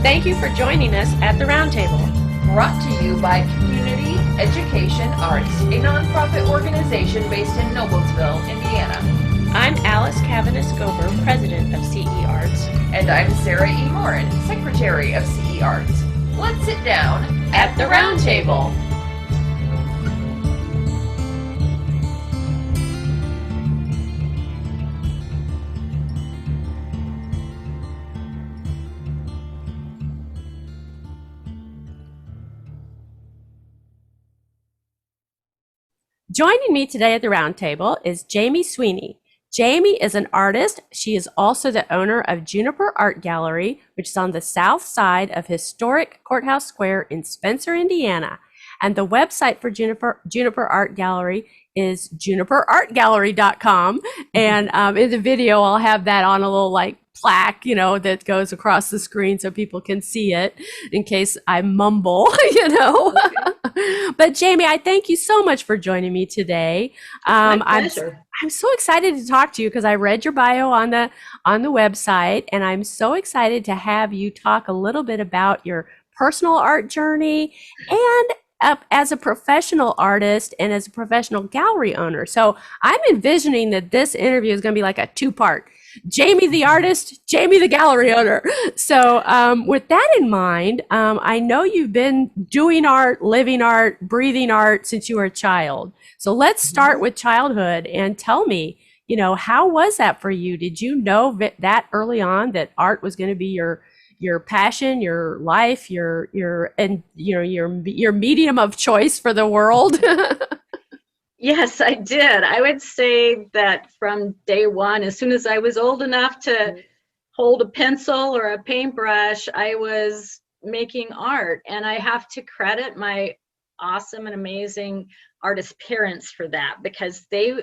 Thank you for joining us at the Roundtable. Brought to you by Community Education Arts, a nonprofit organization based in Noblesville, Indiana. I'm Alice Cavanis-Gober, president of CEArts. And I'm Sarah E. Morin, secretary of CEArts. Let's sit down at the Roundtable. Joining me today at the Roundtable is Jaime Sweany. Jaime is an artist. She is also the owner of Juniper Art Gallery, which is on the south side of historic Courthouse Square in Spencer, Indiana. And the website for Juniper Art Gallery is juniperartgallery.com. And in the video, I'll have that on a little plaque, that goes across the screen so people can see it in case I mumble, Okay. But Jaime, I thank you so much for joining me today. My pleasure. I'm so excited to talk to you because I read your bio on the website, and I'm so excited to have you talk a little bit about your personal art journey and as a professional artist and as a professional gallery owner. So I'm envisioning that this interview is going to be like a two-part. Jaime the artist, Jaime the gallery owner. So with that in mind, I know you've been doing art, living art, breathing art since you were a child. So let's start with childhood and tell me, how was that for you? Did you know that early on that art was going to be your passion, your life, your medium of choice for the world? Yes, I did. I would say that from day one, as soon as I was old enough to hold a pencil or a paintbrush, I was making art. And I have to credit my awesome and amazing artist parents for that, because they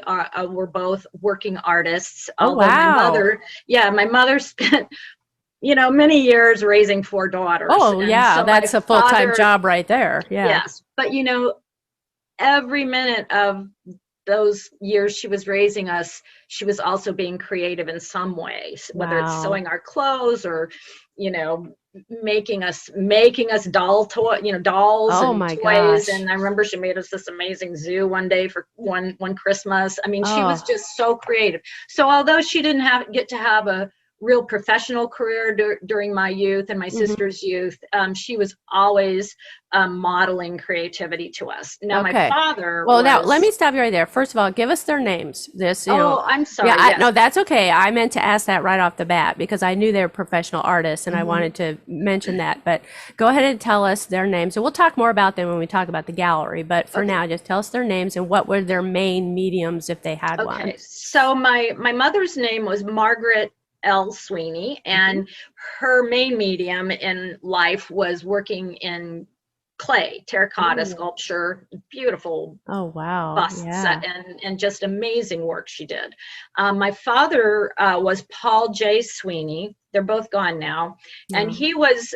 were both working artists. Oh, wow. My mother spent many years raising 4 daughters. Oh, yeah, so that's a full-time job right there. Yeah. Yes, but every minute of those years she was raising us, she was also being creative in some ways, whether it's sewing our clothes or, making us dolls and toys. Gosh. And I remember she made us this amazing zoo one day for one Christmas. I mean, she was just so creative. So although she didn't get to have a real professional career during my youth and my sister's youth, she was always modeling creativity to us. Now, my father now let me stop you right there. First of all, give us their names. I'm sorry. Yeah, yes. No, that's okay. I meant to ask that right off the bat because I knew they were professional artists and I wanted to mention that. But go ahead and tell us their names. And we'll talk more about them when we talk about the gallery. But for now, just tell us their names and what were their main mediums if they had one. So my mother's name was Margaret L. Sweany, and her main medium in life was working in clay, terracotta sculpture, beautiful busts and just amazing work she did. My father was Paul J. Sweany. They're both gone now. And he was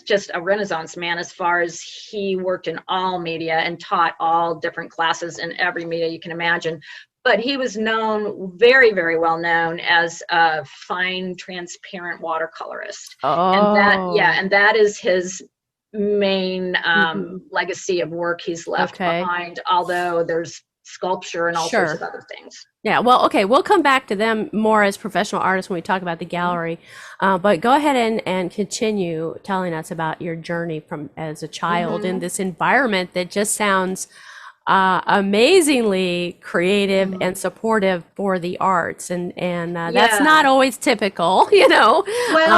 just a Renaissance man as far as he worked in all media and taught all different classes in every media you can imagine. But he was known, very, very well known as a fine, transparent watercolorist. And that is his main legacy of work he's left behind, although there's sculpture and all sorts of other things. Yeah, well, okay, we'll come back to them more as professional artists when we talk about the gallery. But go ahead and continue telling us about your journey from as a child in this environment that just sounds amazingly creative and supportive for the arts, and that's not always typical, Well,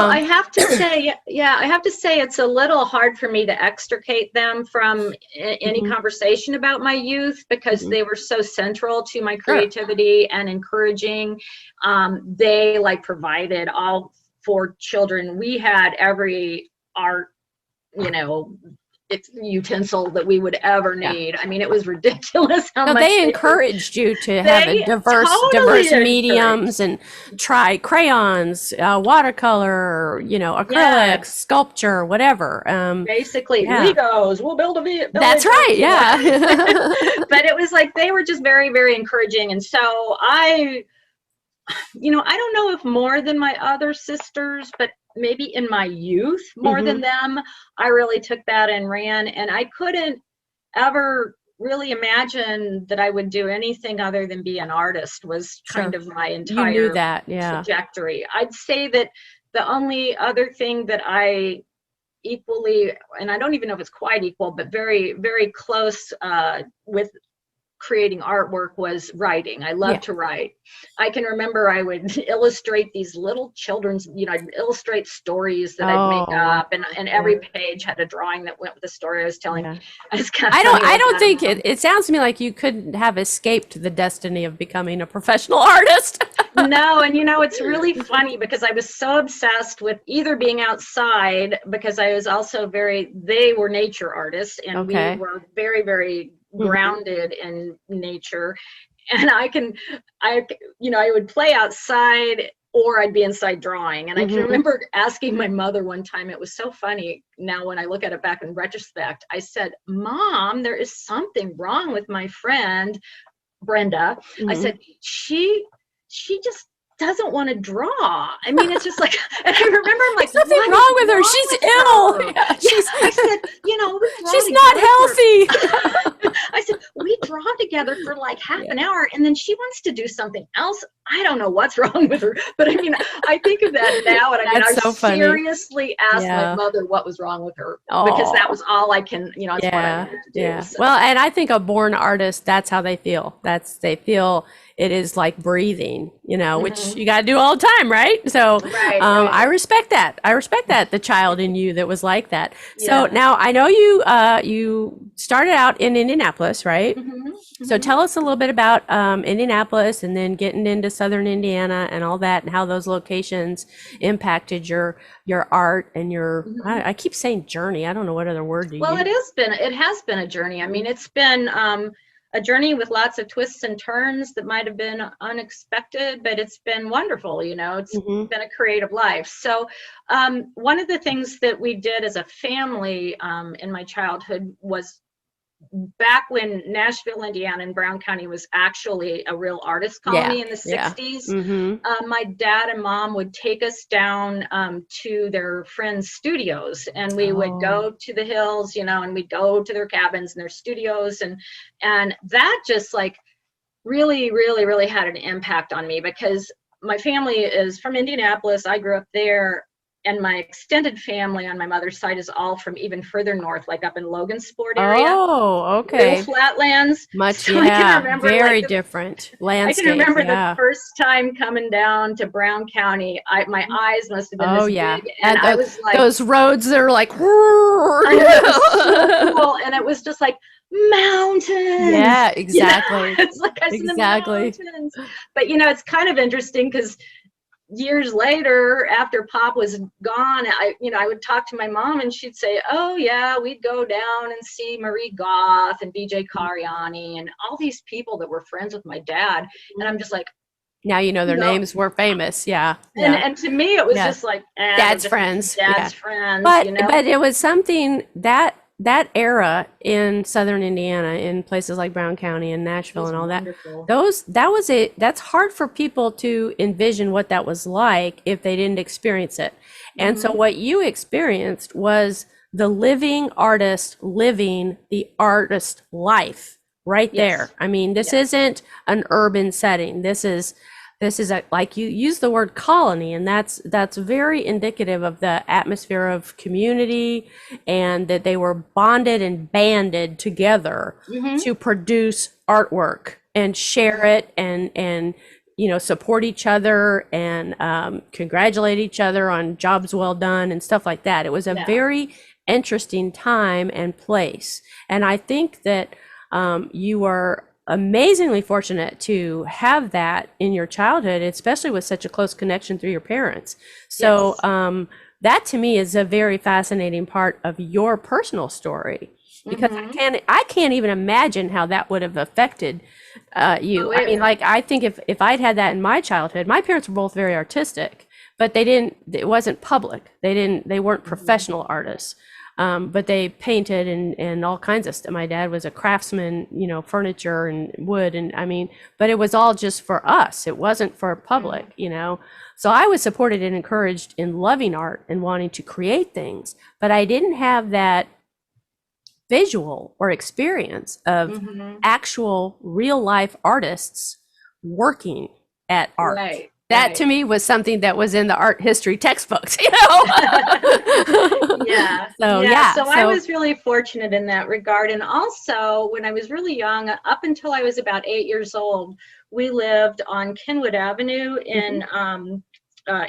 I have to say, it's a little hard for me to extricate them from any conversation about my youth because they were so central to my creativity and encouraging. They provided all 4 children. We had every art, utensil that we would ever need. I mean, it was ridiculous how much they encouraged you to have a diverse mediums and try crayons, watercolor, acrylics, sculpture, whatever. Basically, Legos. We'll build a village. That's right. Yeah. But it was they were just very, very encouraging, and so I don't know if more than my other sisters, but maybe in my youth more than them. I really took that and ran, and I couldn't ever really imagine that I would do anything other than be an artist was kind of my You knew entire that, yeah. trajectory. I'd say that the only other thing that I equally, and I don't even know if it's quite equal, but very, very close with creating artwork was writing. I love to write. I can remember I would illustrate these little children's, I'd illustrate stories that I'd make up, and every page had a drawing that went with the story I was telling. Yeah. I don't think it sounds to me like you couldn't have escaped the destiny of becoming a professional artist. No, and it's really funny because I was so obsessed with either being outside, because I was also they were nature artists, and we were very, very grounded in nature. And I would play outside, or I'd be inside drawing. And I can remember asking my mother one time, it was so funny now when I look at it back in retrospect, I said, "Mom, there is something wrong with my friend Brenda." I said, she just doesn't want to draw. I mean, it's just like, and I remember I'm like, there's nothing wrong with her. She's ill. Yeah, I said, she's not healthy. I said, we draw together for like half an hour, and then she wants to do something else. I don't know what's wrong with her, but I mean, I think of that now, and I seriously asked my mother what was wrong with her, because that was all I can, that's what I needed to do. So. Well, and I think a born artist, that's how they feel. They feel it is like breathing, which you got to do all the time, right? So I respect that. I respect that, the child in you that was like that. So now I know you started out in Indianapolis, right? So tell us a little bit about Indianapolis, and then getting into Southern Indiana and all that, and how those locations impacted your art and your, I keep saying journey. I don't know what other word to use. Well, it has been a journey. I mean, it's been a journey with lots of twists and turns that might have been unexpected, but it's been wonderful. It's been a creative life. So one of the things that we did as a family in my childhood was, back when Nashville, Indiana, and Brown County was actually a real artist colony in the 60s, my dad and mom would take us down to their friends' studios, and we would go to the hills, and we'd go to their cabins and their studios, and that just like really, really, really had an impact on me, because my family is from Indianapolis. I grew up there. And my extended family on my mother's side is all from even further north, like up in Logansport area. Oh, okay. Real flatlands. Much, so very different landscape. I can remember the first time coming down to Brown County. My eyes must have been big, and I was like, those roads that are like, it was so cool, and it was just like mountains. Yeah, exactly. It's like I see the mountains. But it's kind of interesting, because years later, after Pop was gone, I would talk to my mom, and she'd say, "Oh yeah, we'd go down and see Marie Goth and BJ Cariani and all these people that were friends with my dad." And I'm just like, now their names were famous. And to me, it was just like dad's friends. Dad's friends. But it was something that era in Southern Indiana, in places like Brown County and Nashville and all wonderful. That's hard for people to envision what that was like if they didn't experience it. And so what you experienced was the living artist living the artist life right there. I mean, this isn't an urban setting. This is like you use the word colony, and that's very indicative of the atmosphere of community, and that they were bonded and banded together to produce artwork and share it, and support each other, and congratulate each other on jobs well done and stuff like that. It was a very interesting time and place, and I think that you were amazingly fortunate to have that in your childhood, especially with such a close connection through your parents. So that to me is a very fascinating part of your personal story, because I can't even imagine how that would have affected you. I mean, like, I think if I'd had that in my childhood, my parents were both very artistic, but it wasn't public. They weren't professional artists. But they painted and all kinds of stuff. My dad was a craftsman, you know, furniture and wood, and I mean, but it was all just for us. It wasn't for public, you know. So I was supported and encouraged in loving art and wanting to create things, but I didn't have that visual or experience of Mhm. actual real life artists working at art. Right. That right. to me was something that was in the art history textbooks, you know? Yeah. So, So I was really fortunate in that regard. And also, when I was really young, up until I was about 8 years old, we lived on Kenwood Avenue in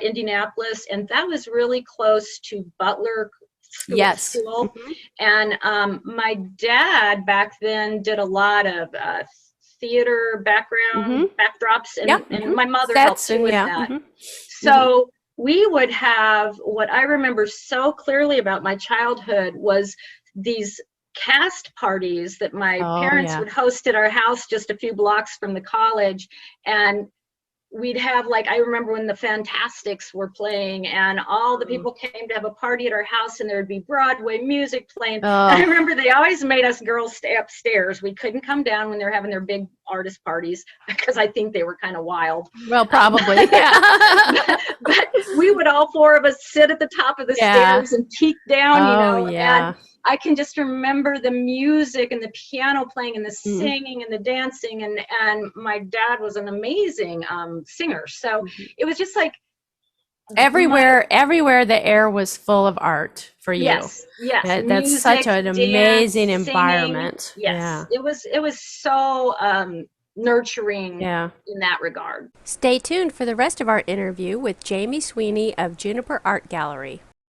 Indianapolis, and that was really close to Butler yes. School. Mhm. And my dad back then did a lot of theater background backdrops, and, Yep. and my mother helped Sets too and with yeah. that. So we would have, what I remember so clearly about my childhood was these cast parties that my Oh, parents yeah. would host at our house just a few blocks from the college. And we'd have, like, I remember when the Fantastics were playing and all the people came to have a party at our house, and there'd be Broadway music playing. And I Oh, remember they always made us girls stay upstairs. We couldn't come down when they're having their big artist parties because I think they were kind of wild. well, probably. Yeah. But we would, all four of us, sit at the top of the Yeah. stairs and peek down, you Oh, know, yeah. and I can just remember the music and the piano playing and the Mhm. singing and the dancing, and my dad was an amazing singer. So it was just like Everywhere the air was full of art for you. yes, That's such music, an dance, amazing singing. environment. Yes, Yeah. it was so nurturing Yeah. in that regard. Stay tuned for the rest of our interview with Jaime Sweany of Juniper Art Gallery.